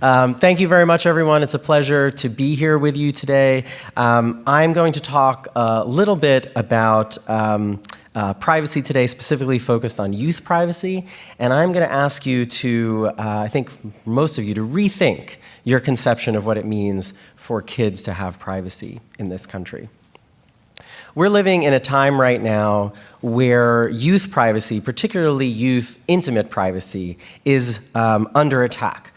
Thank you very much, everyone. It's a pleasure to be here with you today. I'm going to talk a little bit about privacy today, specifically focused on youth privacy. And I'm going to ask you to, I think for most of you, to rethink your conception of what it means for kids to have privacy in this country. We're living in a time right now where youth privacy, particularly youth intimate privacy, is under attack.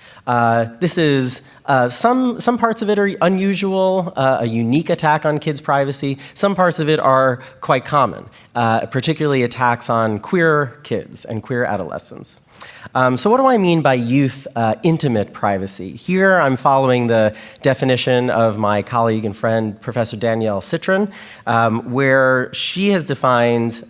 This is, some parts of it are unusual, a unique attack on kids' privacy. Some parts of it are quite common, particularly attacks on queer kids and queer adolescents. So what do I mean by youth intimate privacy? Here I'm following the definition of my colleague and friend, Professor Danielle Citron, where she has defined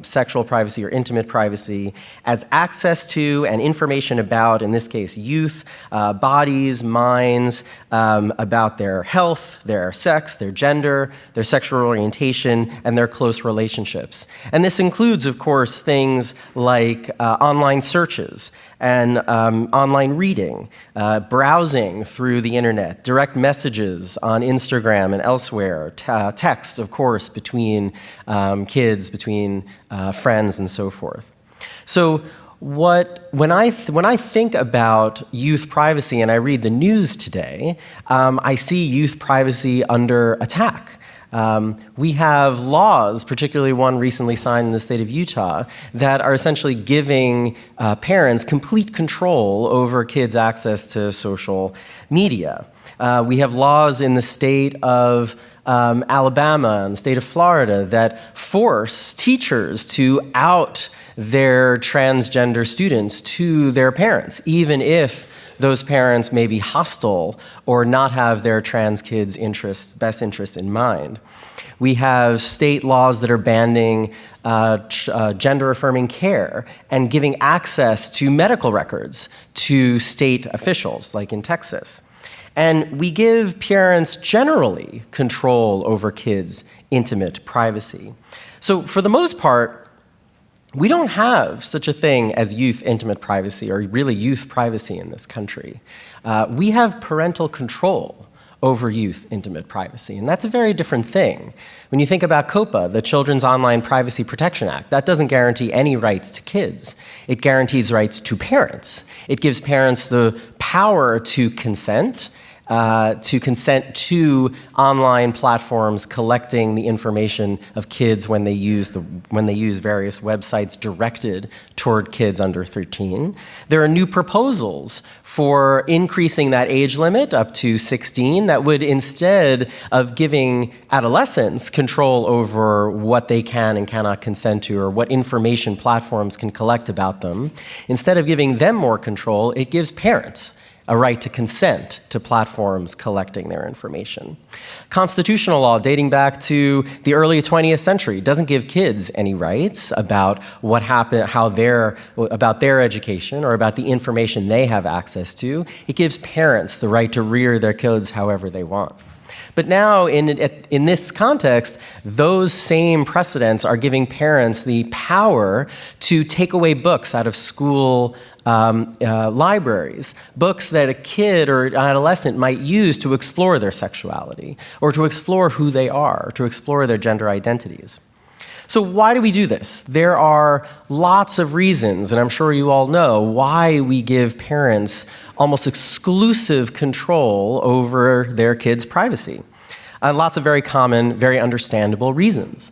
sexual privacy or intimate privacy as access to and information about, in this case, youth, bodies, minds, about their health, their sex, their gender, their sexual orientation, and their close relationships. And this includes, of course, things like online searches and online reading, browsing through the internet, direct messages on Instagram and elsewhere, texts, of course, between kids, between friends, and so forth. So when I think about youth privacy and I read the news today, I see youth privacy under attack. We have laws, particularly one recently signed in the state of Utah, that are essentially giving parents complete control over kids' access to social media. We have laws in the state of Alabama and the state of Florida that force teachers to out their transgender students to their parents, even if those parents may be hostile or not have their trans kids' best interests in mind. We have state laws that are banning gender-affirming care and giving access to medical records to state officials, like in Texas. And we give parents generally control over kids' intimate privacy. So for the most part, we don't have such a thing as youth intimate privacy, or really youth privacy in this country. We have parental control over youth intimate privacy, and that's a very different thing. When you think about COPA, the Children's Online Privacy Protection Act, that doesn't guarantee any rights to kids. It guarantees rights to parents. It gives parents the power to consent to online platforms collecting the information of kids when they use various websites directed toward kids under 13. There are new proposals for increasing that age limit up to 16 that would, instead of giving adolescents control over what they can and cannot consent to or what information platforms can collect about them, instead of giving them more control, it gives parents a right to consent to platforms collecting their information. Constitutional law dating back to the early 20th century doesn't give kids any rights about what happened, about their education or about the information they have access to. It gives parents the right to rear their kids however they want. But now, in this context, those same precedents are giving parents the power to take away books out of school libraries, books that a kid or an adolescent might use to explore their sexuality, or to explore who they are, or to explore their gender identities. So why do we do this? There are lots of reasons, and I'm sure you all know, why we give parents almost exclusive control over their kids' privacy. Lots of very common, very understandable reasons.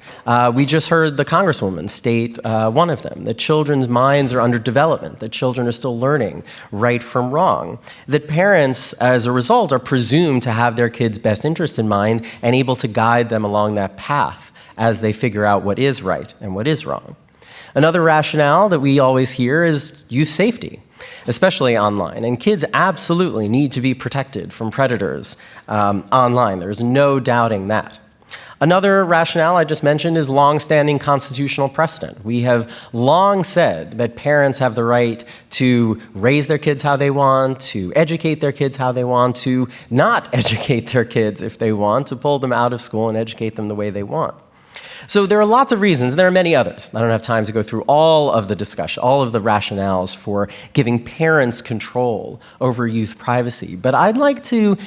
We just heard the Congresswoman state one of them, that children's minds are under development, that children are still learning right from wrong, that parents, as a result, are presumed to have their kids' best interests in mind and able to guide them along that path as they figure out what is right and what is wrong. Another rationale that we always hear is youth safety, especially online. And kids absolutely need to be protected from predators online. There's no doubting that. Another rationale I just mentioned is long-standing constitutional precedent. We have long said that parents have the right to raise their kids how they want, to educate their kids how they want, to not educate their kids if they want, to pull them out of school and educate them the way they want. So there are lots of reasons, and there are many others. I don't have time to go through all of the discussion, all of the rationales for giving parents control over youth privacy. But I'd like to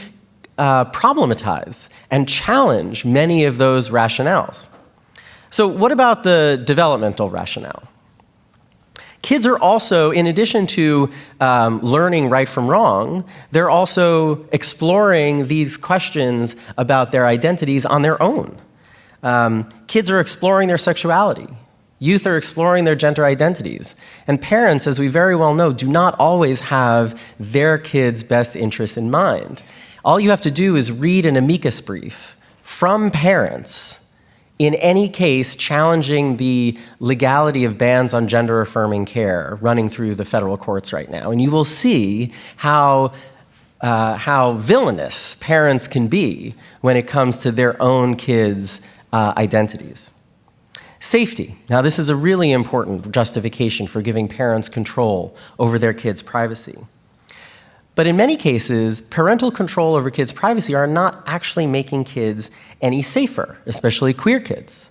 problematize and challenge many of those rationales. So what about the developmental rationale? Kids are also, in addition to learning right from wrong, they're also exploring these questions about their identities on their own. Kids are exploring their sexuality. Youth are exploring their gender identities. And parents, as we very well know, do not always have their kids' best interests in mind. All you have to do is read an amicus brief from parents in any case challenging the legality of bans on gender-affirming care running through the federal courts right now. And you will see how villainous parents can be when it comes to their own kids' identities. Safety. Now, this is a really important justification for giving parents control over their kids' privacy. But in many cases, parental control over kids' privacy are not actually making kids any safer, especially queer kids.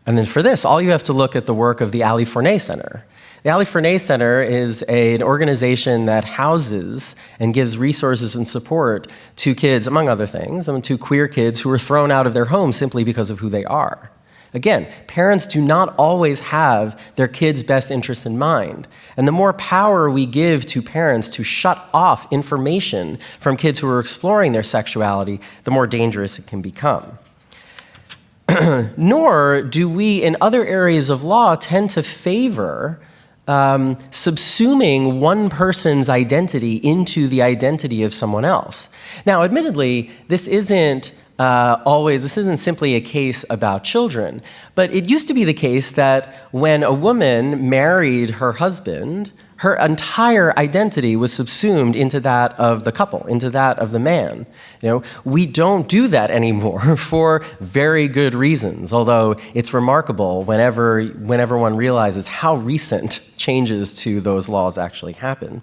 And then for this, all you have to look at the work of the Ali Forney Center. The Ali Forney Center is an organization that houses and gives resources and support to kids, among other things, to queer kids who are thrown out of their homes simply because of who they are. Again, parents do not always have their kids' best interests in mind. And the more power we give to parents to shut off information from kids who are exploring their sexuality, the more dangerous it can become. Nor do we, in other areas of law, tend to favor subsuming one person's identity into the identity of someone else. Now, admittedly, this isn't simply a case about children, but it used to be the case that when a woman married her husband, her entire identity was subsumed into that of the couple, into that of the man. We don't do that anymore for very good reasons, although it's remarkable whenever one realizes how recent changes to those laws actually happen.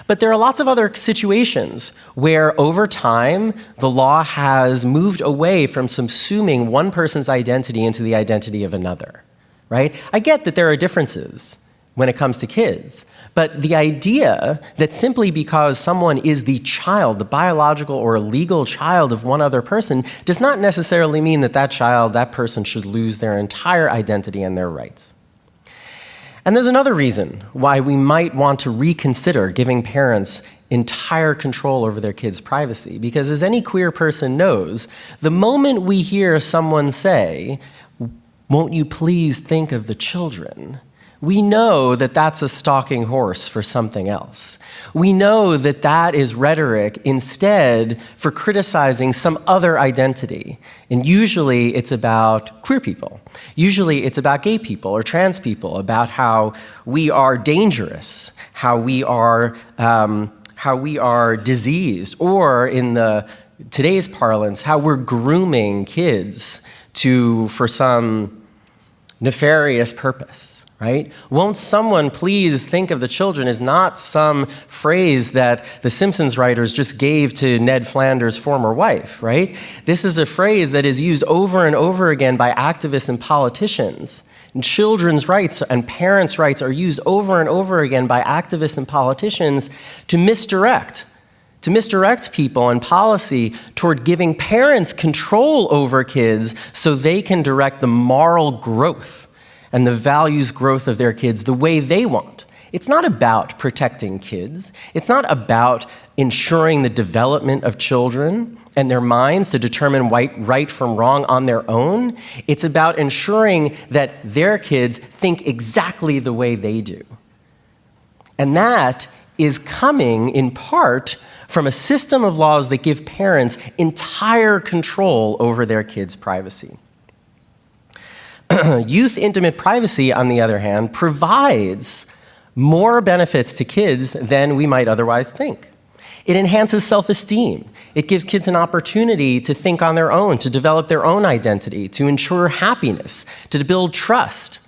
But there are lots of other situations where over time, the law has moved away from subsuming one person's identity into the identity of another, right? I get that there are differences when it comes to kids, but the idea that simply because someone is the child, the biological or legal child of one other person, does not necessarily mean that that person should lose their entire identity and their rights. And there's another reason why we might want to reconsider giving parents entire control over their kids' privacy. Because as any queer person knows, the moment we hear someone say, "Won't you please think of the children?" we know that that's a stalking horse for something else. We know that that is rhetoric instead for criticizing some other identity. And usually it's about queer people. Usually it's about gay people or trans people, about how we are dangerous, how we are diseased, or in today's parlance, how we're grooming kids for some nefarious purpose. Right? Won't someone please think of the children is not some phrase that the Simpsons writers just gave to Ned Flanders' former wife, right? This is a phrase that is used over and over again by activists and politicians. And children's rights and parents' rights are used over and over again by activists and politicians to misdirect people and policy toward giving parents control over kids so they can direct the moral growth and the values growth of their kids the way they want. It's not about protecting kids. It's not about ensuring the development of children and their minds to determine right from wrong on their own. It's about ensuring that their kids think exactly the way they do. And that is coming in part from a system of laws that give parents entire control over their kids' privacy. Youth intimate privacy, on the other hand, provides more benefits to kids than we might otherwise think. It enhances self-esteem. It gives kids an opportunity to think on their own, to develop their own identity, to ensure happiness, to build trust.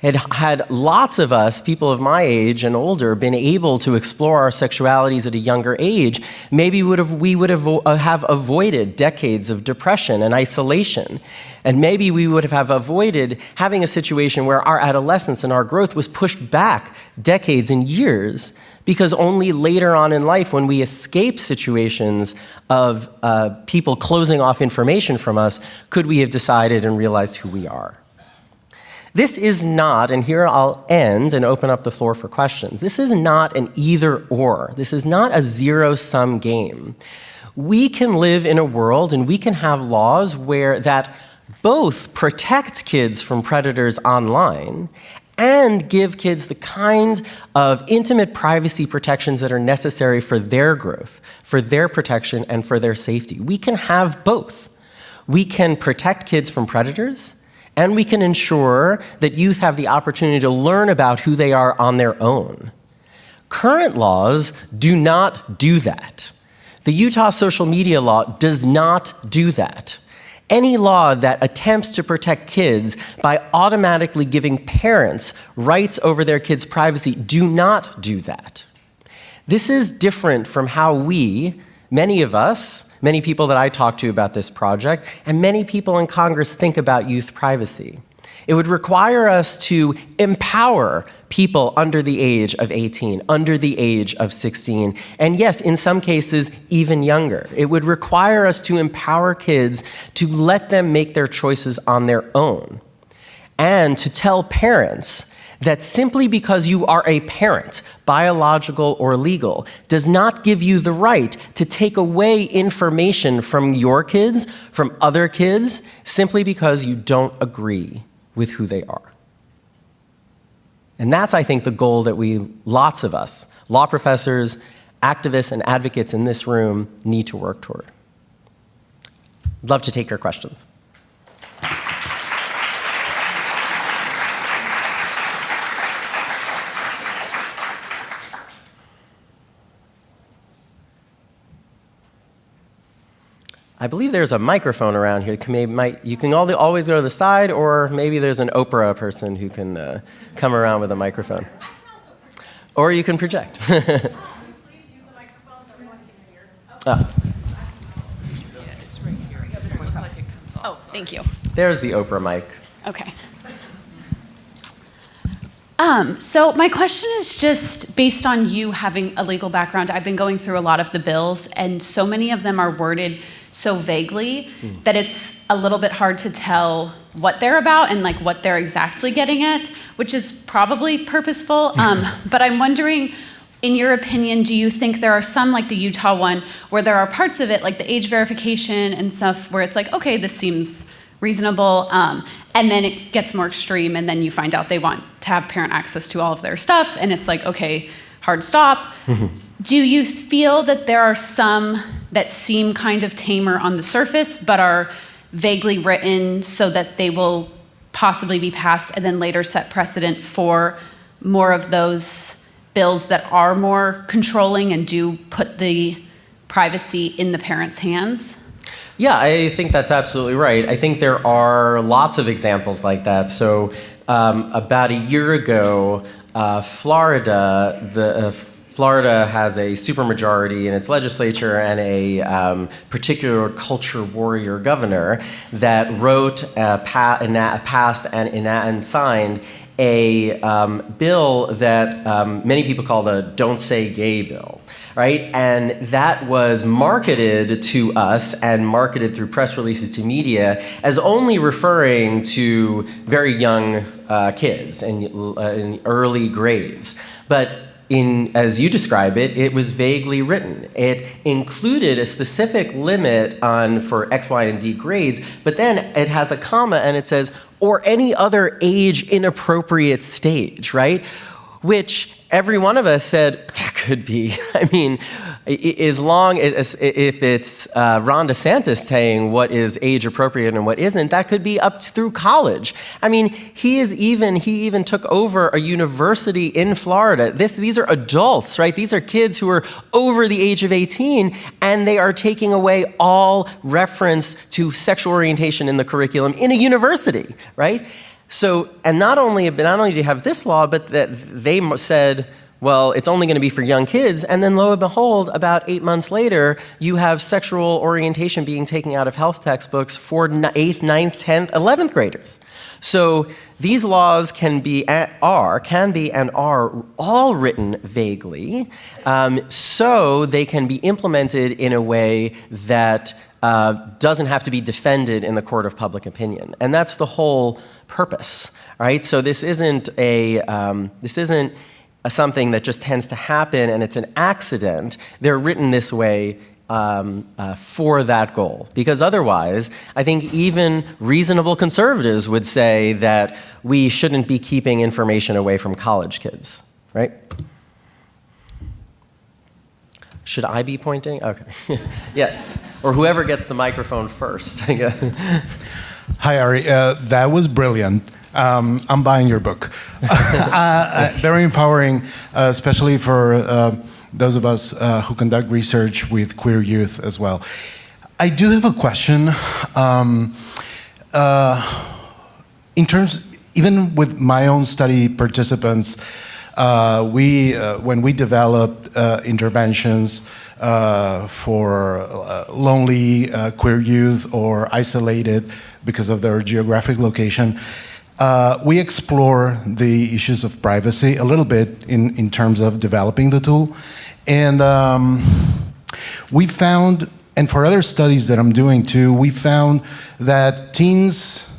Had lots of us, people of my age and older, been able to explore our sexualities at a younger age, maybe we would have avoided decades of depression and isolation. And maybe we would have avoided having a situation where our adolescence and our growth was pushed back decades and years, because only later on in life, when we escape situations of people closing off information from us, could we have decided and realized who we are. This is not, and here I'll end and open up the floor for questions, this is not an either or. This is not a zero-sum game. We can live in a world and we can have laws that both protect kids from predators online and give kids the kind of intimate privacy protections that are necessary for their growth, for their protection, and for their safety. We can have both. We can protect kids from predators, and we can ensure that youth have the opportunity to learn about who they are on their own. Current laws do not do that. The Utah social media law does not do that. Any law that attempts to protect kids by automatically giving parents rights over their kids' privacy do not do that. This is different from how we, many of us, many people that I talk to about this project, and many people in Congress think about youth privacy. It would require us to empower people under the age of 18, under the age of 16, and yes, in some cases, even younger. It would require us to empower kids to let them make their choices on their own, and to tell parents that simply because you are a parent, biological or legal, does not give you the right to take away information from your kids, from other kids, simply because you don't agree with who they are. And that's, I think, the goal that lots of us, law professors, activists, and advocates in this room need to work toward. I'd love to take your questions. I believe there's a microphone around here. You can always go to the side, or maybe there's an Oprah person who can come around with a microphone. Or you can project. Please use the microphone so everyone can hear. Yeah, It's right here. It doesn't look like it comes off. Oh, thank you. There's the Oprah mic. Okay. So my question is just based on you having a legal background. I've been going through a lot of the bills, and so many of them are worded so vaguely that it's a little bit hard to tell what they're about and like what they're exactly getting at, which is probably purposeful. But I'm wondering, in your opinion, do you think there are some, like the Utah one, where there are parts of it, like the age verification and stuff, where it's like, okay, this seems reasonable, and then it gets more extreme, and then you find out they want to have parent access to all of their stuff, and it's like, okay, hard stop. Do you feel that there are some that seem kind of tamer on the surface, but are vaguely written so that they will possibly be passed and then later set precedent for more of those bills that are more controlling and do put the privacy in the parents' hands? Yeah, I think that's absolutely right. I think there are lots of examples like that. So about a year ago, Florida has a supermajority in its legislature and a particular culture warrior governor that wrote, passed, and signed a bill that many people call the Don't Say Gay bill. Right? And that was marketed to us and marketed through press releases to media as only referring to very young kids in early grades. But as you describe it, it was vaguely written. It included a specific limit for X, Y, and Z grades, but then it has a comma and it says, or any other age inappropriate stage, right? Which every one of us said, that could be. I mean, as long as if it's Ron DeSantis saying what is age appropriate and what isn't, that could be up through college. I mean, he even took over a university in Florida. These are adults, right? These are kids who are over the age of 18, and they are taking away all reference to sexual orientation in the curriculum in a university, right? So, and not only do you have this law, but that they said, well, it's only going to be for young kids, and then lo and behold, about 8 months later, you have sexual orientation being taken out of health textbooks for 8th, 9th, 10th, 11th graders. So these laws can be and are all written vaguely, so they can be implemented in a way that doesn't have to be defended in the court of public opinion, and that's the whole purpose, right? So this isn't something that just tends to happen and it's an accident. They're written this way for that goal. Because otherwise, I think even reasonable conservatives would say that we shouldn't be keeping information away from college kids, right? Should I be pointing? Okay. Yes. Or whoever gets the microphone first. Hi, Ari. That was brilliant. I'm buying your book. Very empowering, especially for those of us who conduct research with queer youth as well. I do have a question. In terms, even with my own study participants, when we developed interventions for lonely queer youth or isolated because of their geographic location, we explore the issues of privacy a little bit in terms of developing the tool. And we found, and for other studies that I'm doing too, we found that teens,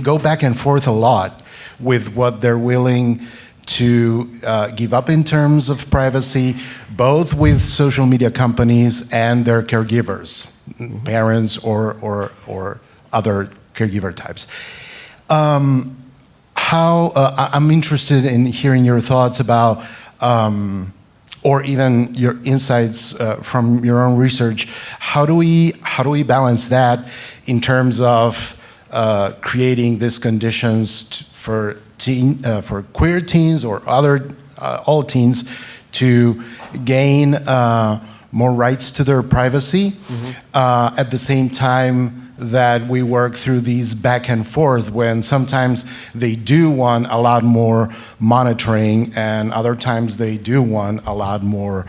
go back and forth a lot with what they're willing to give up in terms of privacy, both with social media companies and their caregivers, parents or other caregiver types. I'm interested in hearing your thoughts about, or even your insights from your own research. How do we balance that in terms of creating these conditions for queer teens or all teens to gain more rights to their privacy, at the same time that we work through these back and forth when sometimes they do want a lot more monitoring and other times they do want a lot more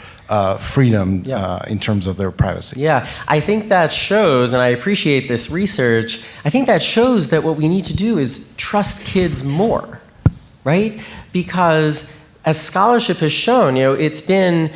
freedom in terms of their privacy. Yeah, I think that shows, and I appreciate this research, I think that shows that what we need to do is trust kids more, right? Because as scholarship has shown, it's been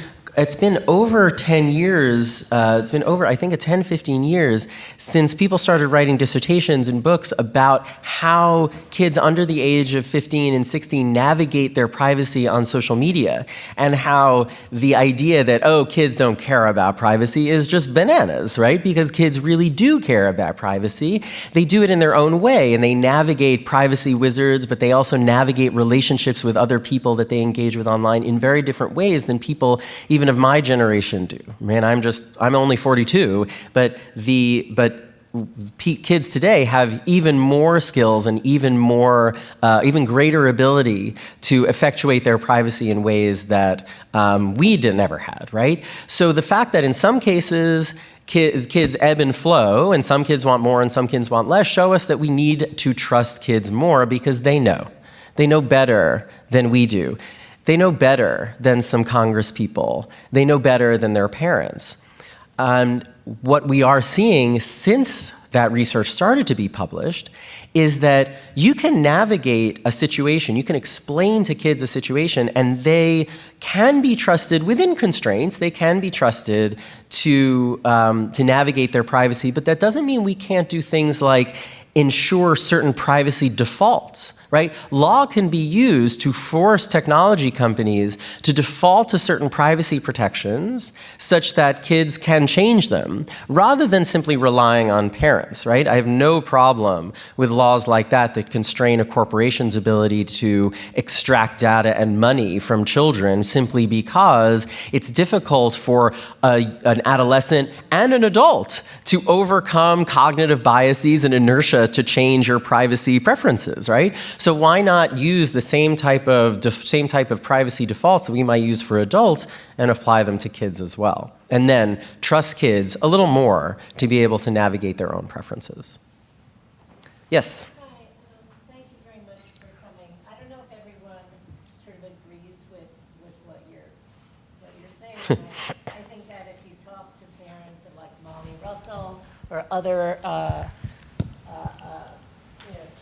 over 10 years, it's been over, I think, 10, 15 years since people started writing dissertations and books about how kids under the age of 15 and 16 navigate their privacy on social media, and how the idea that, kids don't care about privacy is just bananas, right? Because kids really do care about privacy. They do it in their own way, and they navigate privacy wizards, but they also navigate relationships with other people that they engage with online in very different ways than people even of my generation do. Man, I'm only 42, but kids today have even more skills and even greater ability to effectuate their privacy in ways that we never had, right? So the fact that in some cases kids ebb and flow, and some kids want more and some kids want less, show us that we need to trust kids more because they know. They know better than we do. They know better than some Congress people. They know better than their parents. And what we are seeing since that research started to be published is that you can navigate a situation, you can explain to kids a situation, and they can be trusted within constraints. They can be trusted to navigate their privacy, but that doesn't mean we can't do things like ensure certain privacy defaults, right? Law can be used to force technology companies to default to certain privacy protections such that kids can change them rather than simply relying on parents, right? I have no problem with laws like that constrain a corporation's ability to extract data and money from children simply because it's difficult for an adolescent and an adult to overcome cognitive biases and inertia to change your privacy preferences, right? So why not use the same type of privacy defaults that we might use for adults and apply them to kids as well? And then trust kids a little more to be able to navigate their own preferences. Yes? Hi, thank you very much for with what you're saying. I think that if you talk to parents of like Molly Russell or other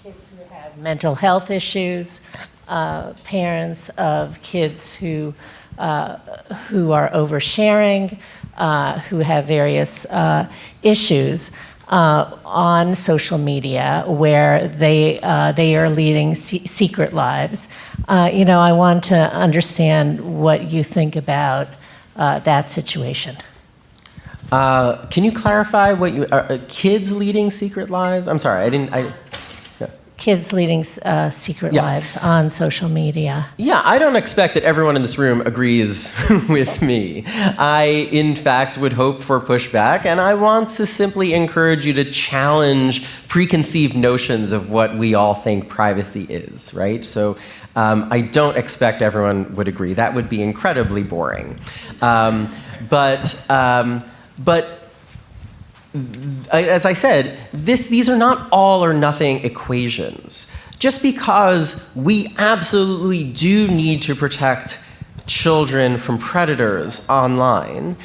kids who have mental health issues, parents of kids who are oversharing, who have various issues on social media where they are leading secret lives. I want to understand what you think about that situation. Can you clarify what kids leading secret lives? I'm sorry, Kids leading secret lives on social media. Yeah, I don't expect that everyone in this room agrees with me. I, in fact, would hope for pushback, and I want to simply encourage you to challenge preconceived notions of what we all think privacy is, right? So I don't expect everyone would agree. That would be incredibly boring. But as I said, these are not all or nothing equations. Just because we absolutely do need to protect children from predators online,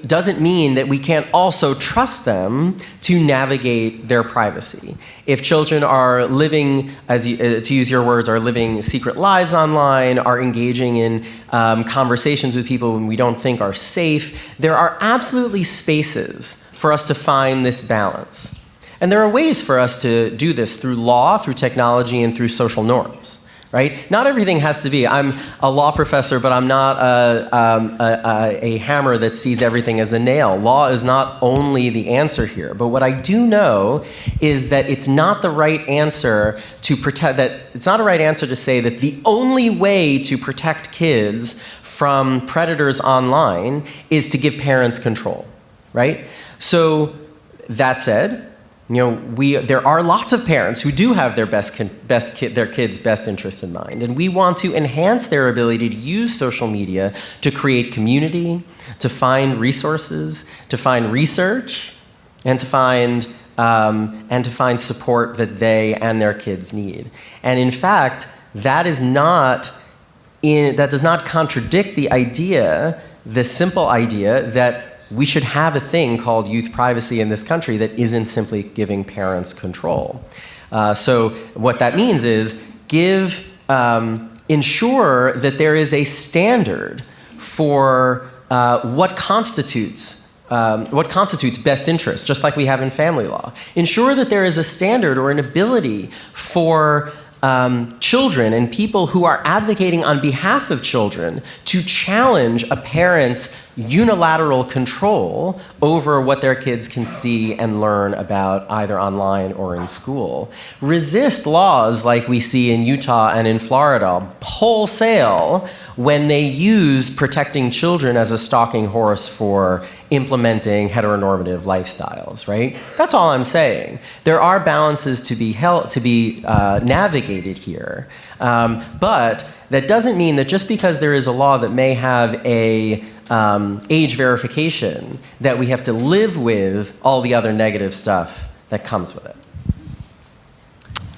doesn't mean that we can't also trust them to navigate their privacy. If children are living, to use your words, are living secret lives online, are engaging in conversations with people when we don't think are safe, there are absolutely spaces for us to find this balance. And there are ways for us to do this through law, through technology, and through social norms, right? Not everything has to be. I'm a law professor, but I'm not a hammer that sees everything as a nail. Law is not only the answer here, but what I do know is that it's not the right answer to protect, that it's not a right answer to say that the only way to protect kids from predators online is to give parents control, right? So that said, there are lots of parents who do have their their kids' best interests in mind, and we want to enhance their ability to use social media to create community, to find resources, to find research, and to find support that they and their kids need. And in fact, that does not contradict the simple idea that we should have a thing called youth privacy in this country that isn't simply giving parents control. So what that means is ensure that there is a standard for what constitutes best interest, just like we have in family law. Ensure that there is a standard or an ability for children and people who are advocating on behalf of children to challenge a parent's unilateral control over what their kids can see and learn about either online or in school. Resist laws like we see in Utah and in Florida wholesale when they use protecting children as a stalking horse for implementing heteronormative lifestyles, right? That's all I'm saying. There are balances to be navigated here, but that doesn't mean that just because there is a law that may have a age verification that we have to live with all the other negative stuff that comes with it.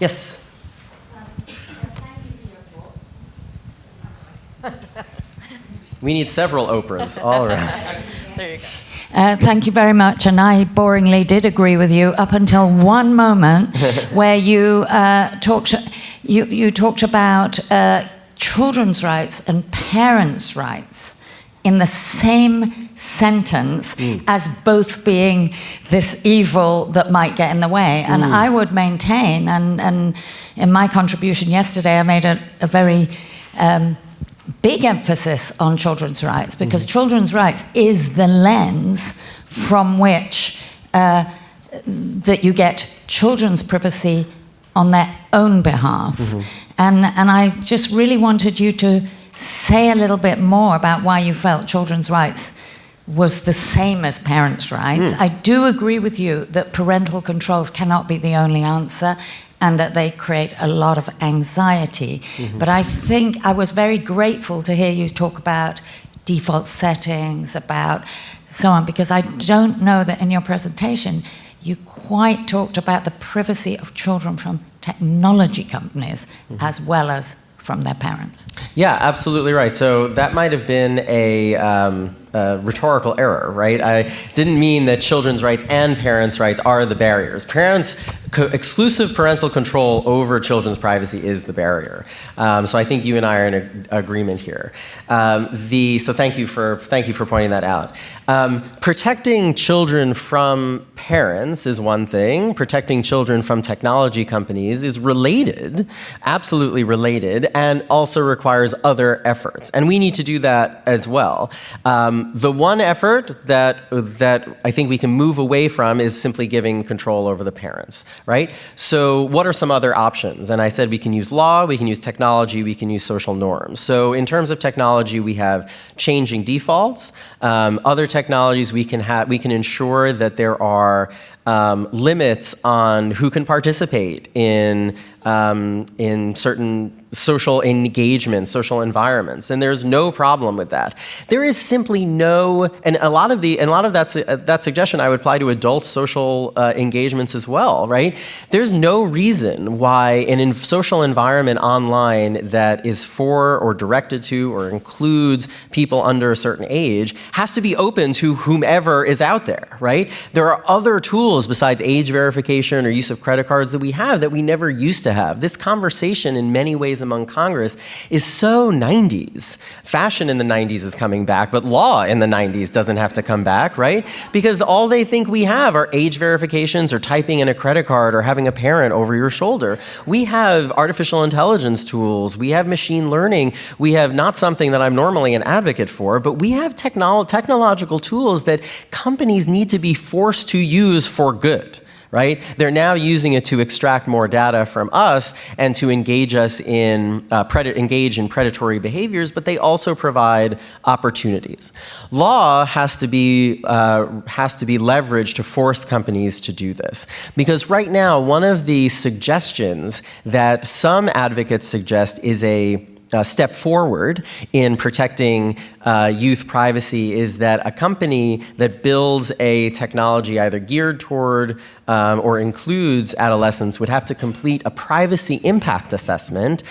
Yes? We need several Oprahs all around. There you go. Thank you very much, and I boringly did agree with you up until one moment where you talked about children's rights and parents' rights in the same sentence as both being this evil that might get in the way. And I would maintain, and in my contribution yesterday, I made a very big emphasis on children's rights, because children's rights is the lens from which that you get children's privacy on their own behalf. And I just really wanted you to say a little bit more about why you felt children's rights was the same as parents' rights. I do agree with you that parental controls cannot be the only answer, and that they create a lot of anxiety. But I think I was very grateful to hear you talk about default settings, about so on, because I don't know that in your presentation you quite talked about the privacy of children from technology companies as well as from their parents. Yeah, absolutely right. So that might have been a rhetorical error, right? I didn't mean that children's rights and parents' rights are the barriers. Exclusive parental control over children's privacy is the barrier. So I think you and I are in agreement here. So thank you for pointing that out. Protecting children from parents is one thing. Protecting children from technology companies is related, absolutely related, and also requires other efforts. And we need to do that as well. The one effort that I think we can move away from is simply giving control over the parents, right? So what are some other options? And I said we can use law, we can use technology, we can use social norms. So in terms of technology, we have changing defaults. Other technologies we can ensure that there are limits on who can participate in certain social engagement, social environments, and there's no problem with that. There is simply no, and a lot of that suggestion I would apply to adult social engagements as well, right? There's no reason why an social environment online that is for or directed to or includes people under a certain age has to be open to whomever is out there, right? There are other tools besides age verification or use of credit cards that we have that we never used to have. This conversation in many ways among Congress is so 90s. Fashion in the 90s is coming back, but law in the 90s doesn't have to come back, right? Because all they think we have are age verifications or typing in a credit card or having a parent over your shoulder. We have artificial intelligence tools. We have machine learning. We have not something that I'm normally an advocate for, but we have technological tools that companies need to be forced to use for good. Right? They're now using it to extract more data from us and to engage us in predatory behaviors, but they also provide opportunities. Law has to be leveraged to force companies to do this, because right now one of the suggestions that some advocates suggest is a step forward in protecting youth privacy is that a company that builds a technology either geared toward or includes adolescents would have to complete a privacy impact assessment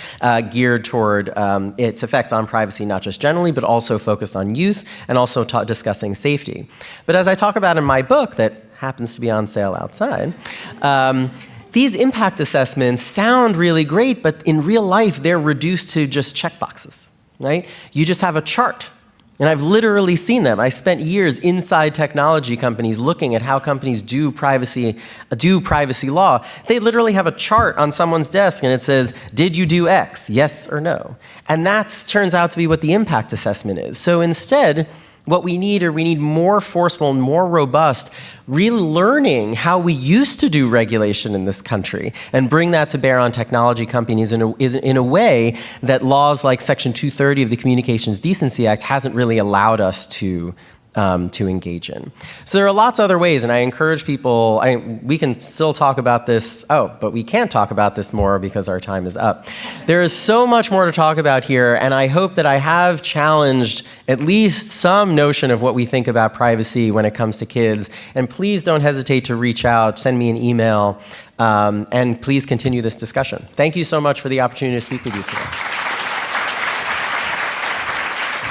geared toward its effect on privacy, not just generally, but also focused on youth and also discussing safety. But as I talk about in my book that happens to be on sale outside, these impact assessments sound really great, but in real life, they're reduced to just checkboxes, right? You just have a chart. And I've literally seen them. I spent years inside technology companies looking at how companies do privacy law. They literally have a chart on someone's desk and it says, did you do X, yes or no? And that turns out to be what the impact assessment is. So instead, what we need more forceful and more robust, relearning how we used to do regulation in this country and bring that to bear on technology companies in a way that laws like Section 230 of the Communications Decency Act hasn't really allowed us to engage in. So there are lots of other ways, and I encourage people, we can still talk about this, but we can't talk about this more because our time is up. There is so much more to talk about here, and I hope that I have challenged at least some notion of what we think about privacy when it comes to kids, and please don't hesitate to reach out, send me an email, and please continue this discussion. Thank you so much for the opportunity to speak with you today.